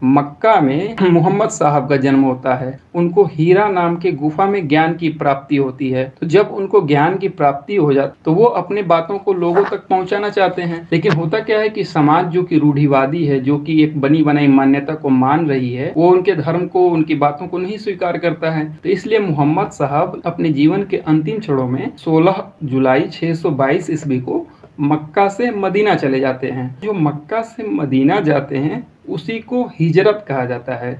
मक्का में मोहम्मद साहब का जन्म होता है। उनको हीरा नाम के गुफा में ज्ञान की प्राप्ति होती है। तो जब उनको ज्ञान की प्राप्ति हो जाती तो वो अपने बातों को लोगों तक पहुंचाना चाहते हैं। लेकिन होता क्या है कि समाज जो कि रूढ़िवादी है, जो कि एक बनी बनाई मान्यता को मान रही है, वो उनके धर्म को, उनकी बातों को नहीं स्वीकार करता है। तो इसलिए मोहम्मद साहब अपने जीवन के अंतिम क्षणों में 16 जुलाई 622 ईस्वी को मक्का से मदीना चले जाते हैं। जो मक्का से मदीना जाते हैं उसी को हिजरत कहा जाता है।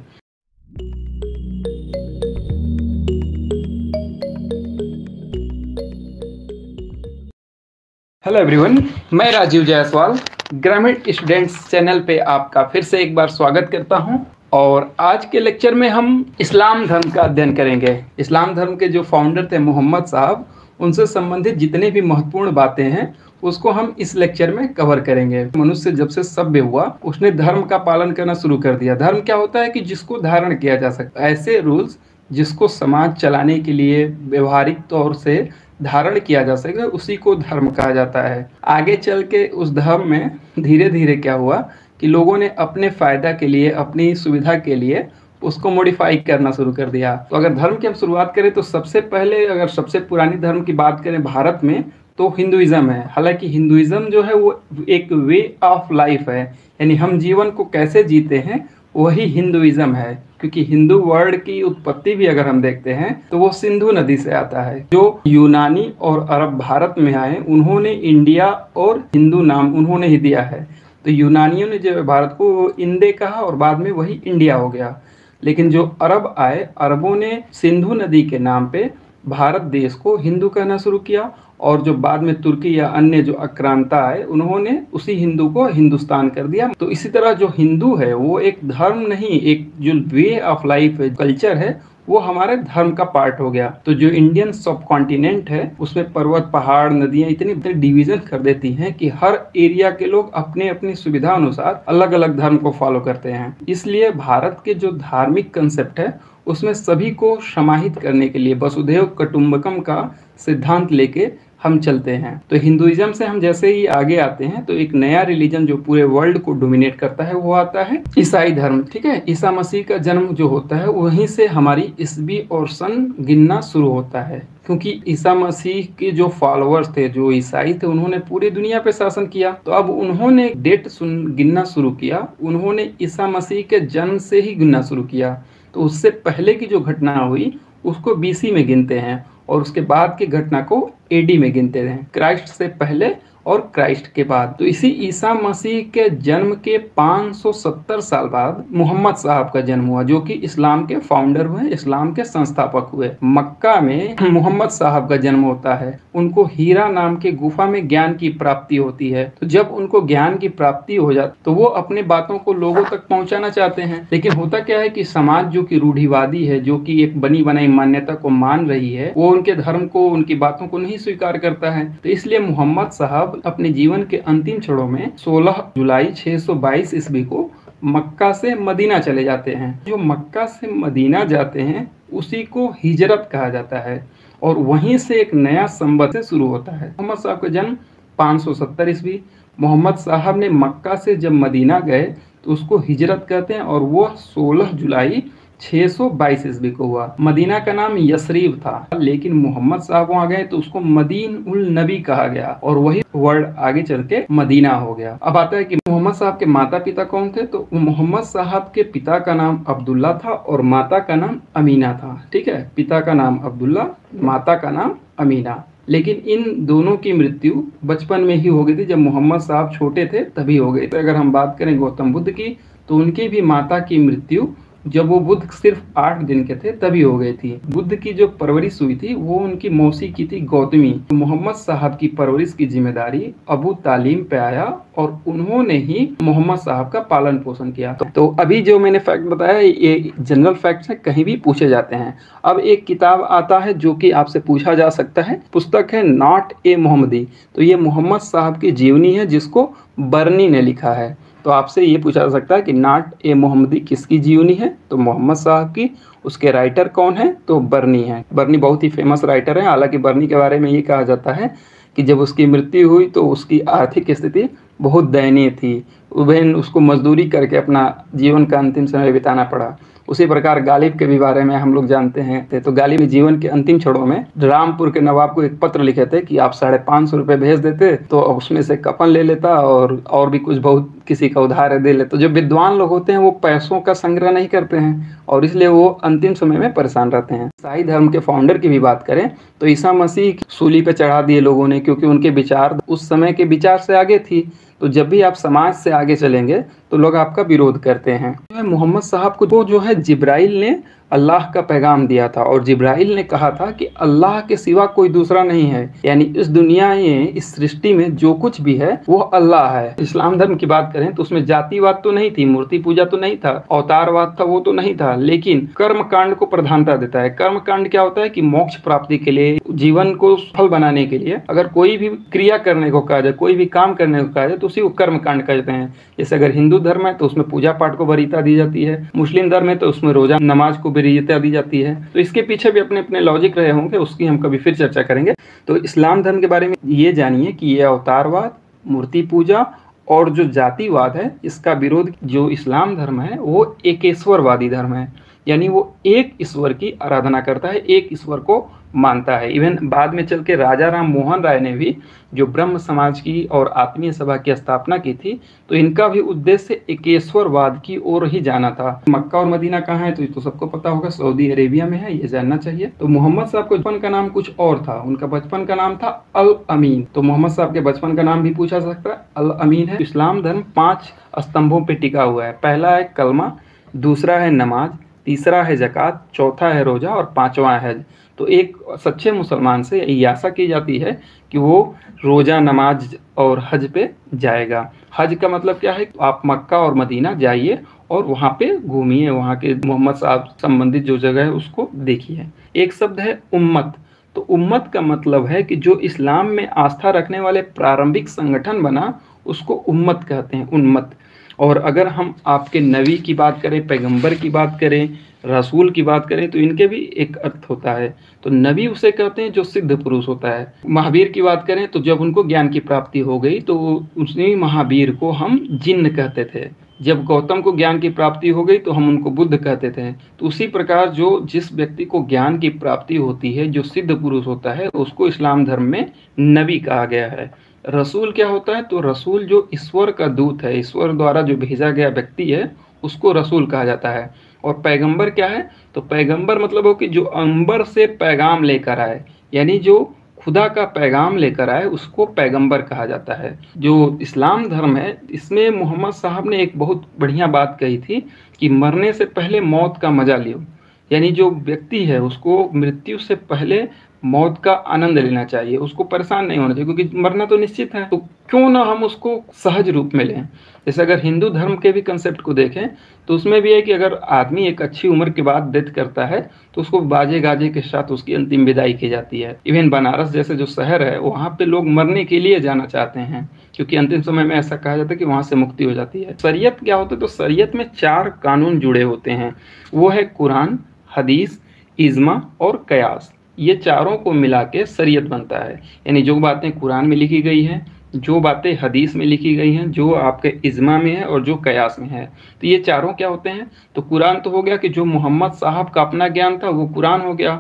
हेलो एवरीवन, मैं राजीव जायसवाल ग्रामीण स्टूडेंट्स चैनल पे आपका फिर से एक बार स्वागत करता हूं। और आज के लेक्चर में हम इस्लाम धर्म का अध्ययन करेंगे। इस्लाम धर्म के जो फाउंडर थे मोहम्मद साहब, उनसे संबंधित जितने भी महत्वपूर्ण बातें हैं उसको हम इस लेक्चर में कवर करेंगे। मनुष्य जब से सभ्य हुआ उसने धर्म का पालन करना शुरू कर दिया। धर्म क्या होता है कि जिसको धारण किया जा सकता है, ऐसे रूल्स जिसको समाज चलाने के लिए व्यवहारिक तौर से धारण किया जा सके, उसी को धर्म कहा जाता है। आगे चल के उस धर्म में धीरे धीरे क्या हुआ कि लोगों ने अपने फायदा के लिए, अपनी सुविधा के लिए उसको मॉडिफाई करना शुरू कर दिया। तो अगर धर्म की हम शुरुआत करें तो सबसे पहले, अगर सबसे पुरानी धर्म की बात करें भारत में, तो हिंदुइज्म है। हालांकि हिंदुइज्म जो है वो एक वे ऑफ लाइफ है, यानी हम जीवन को कैसे जीते हैं वही हिंदुइज्म है। क्योंकि हिंदू वर्ड की उत्पत्ति भी अगर हम देखते हैं तो वो सिंधु नदी से आता है। जो यूनानी और अरब भारत में आए, उन्होंने इंडिया और हिंदू नाम उन्होंने ही दिया है। तो यूनानियों ने जो भारत को इंडे कहा और बाद में वही इंडिया हो गया। लेकिन जो अरब आए, अरबों ने सिंधु नदी के नाम पे भारत देश को हिंदू कहना शुरू किया। और जो बाद में तुर्की या अन्य जो आक्रांता आए, उन्होंने उसी हिंदू को हिंदुस्तान कर दिया। तो इसी तरह जो हिंदू है वो एक धर्म नहीं, एक जो वे ऑफ लाइफ है, कल्चर है, वो हमारे धर्म का पार्ट हो गया। तो जो इंडियन सब कॉन्टिनेंट है उसमें पर्वत, पहाड़, नदियां इतनी डिवीजन कर देती हैं कि हर एरिया के लोग अपने अपनी सुविधा अनुसार अलग अलग धर्म को फॉलो करते हैं। इसलिए भारत के जो धार्मिक कंसेप्ट है उसमें सभी को समाहित करने के लिए वसुधैव कुटुंबकम का सिद्धांत लेके हम चलते हैं। तो हिंदुइज्म से हम जैसे ही आगे आते हैं तो एक नया रिलीजन जो पूरे वर्ल्ड को डोमिनेट करता है वो आता है ईसाई धर्म। ठीक है, ईसा मसीह का जन्म जो होता है वहीं से हमारी ईस्वी और सन गिनना शुरू होता है। क्योंकि ईसा मसीह के जो फॉलोअर्स थे, जो ईसाई थे, उन्होंने पूरी दुनिया पे शासन किया। तो अब उन्होंने डेट गिनना शुरू किया। उन्होंने ईसा मसीह के जन्म से ही गिनना शुरू किया। तो उससे पहले की जो घटना हुई उसको बीसी में गिनते हैं और उसके बाद की घटना को एडी में गिनते हैं, क्राइस्ट से पहले और क्राइस्ट के बाद। तो इसी ईसा मसीह के जन्म के 570 साल बाद मोहम्मद साहब का जन्म हुआ, जो कि इस्लाम के फाउंडर हुए, इस्लाम के संस्थापक हुए। मक्का में मोहम्मद साहब का जन्म होता है। उनको हीरा नाम के गुफा में ज्ञान की प्राप्ति होती है। तो जब उनको ज्ञान की प्राप्ति हो जाती तो वो अपने बातों को लोगों तक पहुंचाना चाहते हैं। लेकिन होता क्या है कि समाज जो कि रूढ़िवादी है, जो कि एक बनी बनाई मान्यता को मान रही है, वो उनके धर्म को, उनकी बातों को नहीं स्वीकार करता है। तो इसलिए मोहम्मद साहब अपने जीवन के अंतिम क्षणों में 16 जुलाई 622 ईस्वी को मक्का से मदीना चले जाते हैं। जो मक्का से मदीना जाते हैं उसी को हिजरत कहा जाता है और वहीं से एक नया संवत शुरू होता है। मोहम्मद साहब का जन्म 570 ईस्वी। मोहम्मद साहब ने मक्का से जब मदीना गए तो उसको हिजरत कहते हैं और वो 16 जुलाई 622 ईस्वी को हुआ। मदीना का नाम यसरीब था, लेकिन मोहम्मद साहब वहाँ गए तो उसको मदीन उल नबी कहा गया और वही वर्ड आगे चल के मदीना हो गया। अब आता है कि मोहम्मद साहब के माता पिता कौन थे। तो मोहम्मद साहब के पिता का नाम अब्दुल्ला था और माता का नाम अमीना था। ठीक है, पिता का नाम अब्दुल्ला, माता का नाम अमीना। लेकिन इन दोनों की मृत्यु बचपन में ही हो गई थी। जब मोहम्मद साहब छोटे थे तभी हो गई। तो अगर हम बात करें गौतम बुद्ध की, तो उनकी भी माता की मृत्यु जब वो बुद्ध सिर्फ 8 दिन के थे तभी हो गई थी। बुद्ध की जो परवरिश हुई थी वो उनकी मौसी की थी गौतमी। मोहम्मद साहब की परवरिश की जिम्मेदारी अबू तालीम पे आया और उन्होंने ही मोहम्मद साहब का पालन पोषण किया। तो अभी जो मैंने फैक्ट बताया ये जनरल फैक्ट्स हैं, कहीं भी पूछे जाते हैं। अब एक किताब आता है जो कि आपसे पूछा जा सकता है, पुस्तक है नॉट ए मोहम्मदी। तो ये मोहम्मद साहब की जीवनी है जिसको बर्नी ने लिखा है। तो आपसे ये पूछा जा सकता है कि नॉट ए मोहम्मदी किसकी जीवनी है। तो मोहम्मद साहब की। उसके राइटर कौन है। तो बर्नी है। बर्नी बहुत ही फेमस राइटर है। हालांकि बर्नी के बारे में ये कहा जाता है कि जब उसकी मृत्यु हुई तो उसकी आर्थिक स्थिति बहुत दयनीय थी। वह उसको मजदूरी करके अपना जीवन का अंतिम समय बिताना पड़ा। उसी प्रकार गालिब के भी बारे में हम लोग जानते हैं। तो गालिब ने जीवन के अंतिम क्षणों में रामपुर के नवाब को एक पत्र लिखे थे कि आप 550 रुपये भेज देते तो उसमें से कफन ले लेता और भी कुछ बहुत किसी का उधार दे लेता। तो जो विद्वान लोग होते हैं वो पैसों का संग्रह नहीं करते हैं और इसलिए वो अंतिम समय में परेशान रहते हैं। ईसाई धर्म के फाउंडर की भी बात करें तो ईसा मसीह सूली पे चढ़ा दिए लोगों ने, क्योंकि उनके विचार उस समय के विचार से आगे थी। तो जब भी आप समाज से आगे चलेंगे तो लोग आपका विरोध करते हैं। मोहम्मद साहब को जो है जिब्राइल ने अल्लाह का पैगाम दिया था और जिब्राइल ने कहा था कि अल्लाह के सिवा कोई दूसरा नहीं है, यानी इस दुनिया में, इस सृष्टि में जो कुछ भी है वो अल्लाह है। इस्लाम धर्म की बात करें तो उसमें जातिवाद तो नहीं थी, मूर्ति पूजा तो नहीं था, अवतारवाद था वो तो नहीं था, लेकिन कर्म कांड को प्रधानता देता है। कर्म कांड क्या होता है कि मोक्ष प्राप्ति के लिए, जीवन को सफल बनाने के लिए अगर कोई भी क्रिया करने को कहा जाए, कोई भी काम करने को कहा जाए तो उसी को कर्म कांड कहते हैं। जैसे अगर हिंदू धर्म है तो उसमें पूजा पाठ को वरीयता दी जाती है, मुस्लिम धर्म है तो उसमें रोजा नमाज को वरीयता दी जाती है। तो इसके पीछे भी अपने अपने लॉजिक रहे होंगे, उसकी हम कभी फिर चर्चा करेंगे। तो इस्लाम धर्म के बारे में ये जानिए कि ये अवतारवाद, मूर्ति पूजा और जो जातिवाद है इसका विरोध, जो इस्लाम धर्म है वो एकेश्वरवादी धर्म है, यानी वो एक ईश्वर की आराधना करता है, एक ईश्वर को मानता है। इवन बाद में चल के राजा राम मोहन राय ने भी जो ब्रह्म समाज की और आत्मीय सभा की स्थापना की थी, तो इनका भी उद्देश्य एकेश्वरवाद की ओर ही जाना था। मक्का और मदीना कहाँ है तो ये तो सबको पता होगा, सऊदी अरेबिया में है, ये जानना चाहिए। तो मोहम्मद साहब को बचपन का नाम कुछ और था, उनका बचपन का नाम था अल अमीन। तो मोहम्मद साहब के बचपन का नाम भी पूछा जा सकता है, अल अमीन है। इस्लाम धर्म 5 स्तंभों पर टिका हुआ है। पहला है कलमा, दूसरा है नमाज, तीसरा है ज़कात, चौथा है रोजा और 5वां है हज। तो एक सच्चे मुसलमान से यही आशा की जाती है कि वो रोज़ा, नमाज और हज पे जाएगा। हज का मतलब क्या है, तो आप मक्का और मदीना जाइए और वहाँ पे घूमिए, वहाँ के मोहम्मद साहब संबंधित जो जगह है उसको देखिए। एक शब्द है उम्मत। तो उम्मत का मतलब है कि जो इस्लाम में आस्था रखने वाले प्रारंभिक संगठन बना उसको उम्मत कहते हैं, उम्मत। और अगर हम आपके नबी की बात करें, पैगंबर की बात करें, रसूल की बात करें तो इनके भी एक अर्थ होता है। तो नबी उसे कहते हैं जो सिद्ध पुरुष होता है। महावीर की बात करें तो जब उनको ज्ञान की प्राप्ति हो गई तो उसी महावीर को हम जिन्न कहते थे। जब गौतम को ज्ञान की प्राप्ति हो गई तो हम उनको बुद्ध कहते थे। तो उसी प्रकार जो जिस व्यक्ति को ज्ञान की प्राप्ति होती है, जो सिद्ध पुरुष होता है, उसको इस्लाम धर्म में नबी कहा गया है। रसूल क्या होता है, तो रसूल जो ईश्वर का दूत है, ईश्वर द्वारा जो भेजा गया व्यक्ति है उसको रसूल कहा जाता है। और पैगंबर क्या है, तो पैगंबर मतलब हो कि जो अंबर से पैगाम लेकर आए, यानी जो खुदा का पैगाम लेकर आए उसको पैगंबर कहा जाता है। जो इस्लाम धर्म है इसमें मोहम्मद साहब ने एक बहुत बढ़िया बात कही थी कि मरने से पहले मौत का मजा लियो, यानी जो व्यक्ति है उसको मृत्यु से पहले मौत का आनंद लेना चाहिए, उसको परेशान नहीं होना चाहिए, क्योंकि मरना तो निश्चित है। तो क्यों ना हम उसको सहज रूप में लें। जैसे अगर हिंदू धर्म के भी कंसेप्ट को देखें तो उसमें भी है कि अगर आदमी एक अच्छी उम्र के बाद डेथ करता है तो उसको बाजे गाजे के साथ उसकी अंतिम विदाई की जाती है। इवन बनारस जैसे जो शहर है वहाँ पे लोग मरने के लिए जाना चाहते हैं, क्योंकि अंतिम समय में ऐसा कहा जाता है कि वहाँ से मुक्ति हो जाती है। शरीयत क्या होता है, तो शरीयत में 4 कानून जुड़े होते हैं, वो है कुरान, हदीस, इज्मा और कयास। ये चारों को मिला के शरीयत बनता है, यानी जो बातें कुरान में लिखी गई हैं, जो बातें हदीस में लिखी गई हैं, जो आपके इज्मा में है और जो कयास में है। तो ये चारों क्या होते हैं, तो कुरान तो हो गया कि जो मोहम्मद साहब का अपना ज्ञान था वो कुरान हो गया।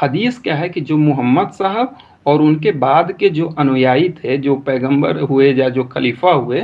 हदीस क्या है कि जो मोहम्मद साहब और उनके बाद के जो अनुयायी थे, जो पैगंबर हुए या जो खलीफा हुए,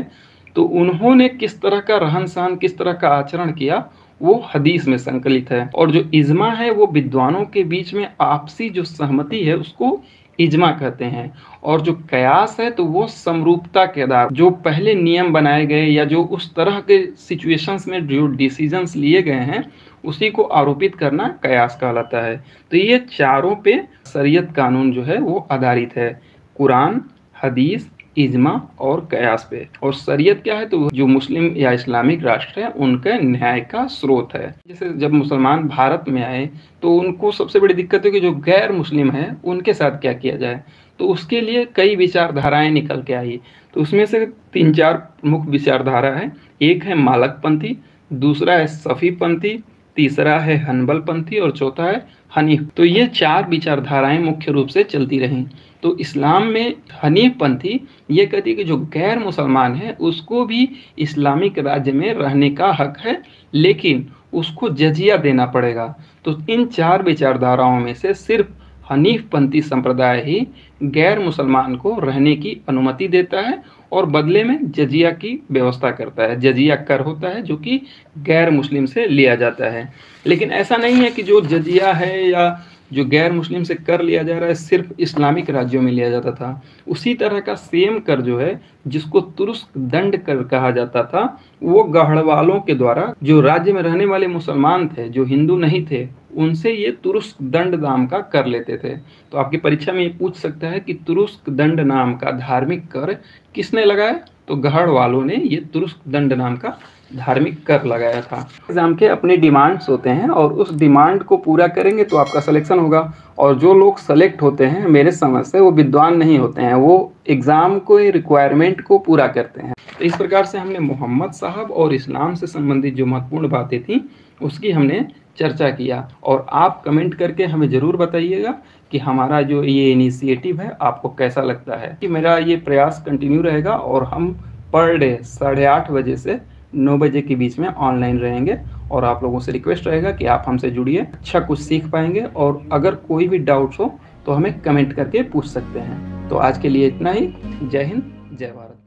तो उन्होंने किस तरह का रहन सहन, किस तरह का आचरण किया, वो हदीस में संकलित है। और जो इज्मा है वो विद्वानों के बीच में आपसी जो सहमति है उसको इज्मा कहते हैं। और जो कयास है तो वो समरूपता के आधार, जो पहले नियम बनाए गए या जो उस तरह के सिचुएशंस में जो डिसीजंस लिए गए हैं उसी को आरोपित करना कयास कहलाता है। तो ये चारों पे शरीयत कानून जो है वो आधारित है, कुरान, हदीस, इज्मा और कयास पे। और शरीयत क्या है, तो जो मुस्लिम या इस्लामिक राष्ट्र है उनके न्याय का स्रोत है। जैसे जब मुसलमान भारत में आए तो उनको सबसे बड़ी दिक्कत है कि जो गैर मुस्लिम है उनके साथ क्या किया जाए, तो उसके लिए कई विचारधाराएं निकल के आई। तो उसमें से 3-4 मुख्य विचारधारा है। एक है मालकपंथी, दूसरा है सफ़ीपंथी, तीसरा है हनबल पंथी और चौथा है हनीफ। तो ये 4 विचारधाराएं मुख्य रूप से चलती रहीं। तो इस्लाम में हनीफ पंथी ये कहती है कि जो गैर मुसलमान है उसको भी इस्लामिक राज्य में रहने का हक है, लेकिन उसको जजिया देना पड़ेगा। तो इन 4 विचारधाराओं में से सिर्फ हनीफ पंथी संप्रदाय ही गैर मुसलमान को रहने की अनुमति देता है और बदले में जजिया की व्यवस्था करता है। जजिया कर होता है जो कि गैर मुस्लिम से लिया जाता है। लेकिन ऐसा नहीं है कि जो जजिया है या जो गैर मुस्लिम से कर लिया जा रहा है सिर्फ इस्लामिक राज्यों में लिया जाता था। उसी तरह का सेम कर जो है जिसको तुरुस्क दंड कर कहा जाता था, वो गढ़वालों के द्वारा जो राज्य में रहने वाले मुसलमान थे, जो हिंदू नहीं थे, उनसे ये तुरुस्क दंड नाम का कर लेते थे। तो आपकी परीक्षा में ये पूछ सकता है कि तुरुस्क दंड नाम का धार्मिक कर किसने लगाया? तो गढ़ वालों ने ये तुरुस्क दंड नाम का धार्मिक कर लगाया था। एग्जाम के अपने डिमांड्स होते हैं और उस डिमांड को पूरा करेंगे तो आपका सिलेक्शन होगा। और जो लोग सेलेक्ट होते हैं मेरे समझ से वो विद्वान नहीं होते हैं, वो एग्ज़ाम को रिक्वायरमेंट को पूरा करते हैं। तो इस प्रकार से हमने मोहम्मद साहब और इस्लाम से संबंधित जो महत्वपूर्ण बातें थी उसकी हमने चर्चा किया। और आप कमेंट करके हमें ज़रूर बताइएगा कि हमारा जो ये इनिशिएटिव है आपको कैसा लगता है। कि मेरा ये प्रयास कंटिन्यू रहेगा और हम पर डे 8:30 बजे से 9 बजे के बीच में ऑनलाइन रहेंगे। और आप लोगों से रिक्वेस्ट रहेगा कि आप हमसे जुड़िए, अच्छा कुछ सीख पाएंगे। और अगर कोई भी डाउट्स हो तो हमें कमेंट करके पूछ सकते हैं। तो आज के लिए इतना ही। जय हिंद, जय भारत।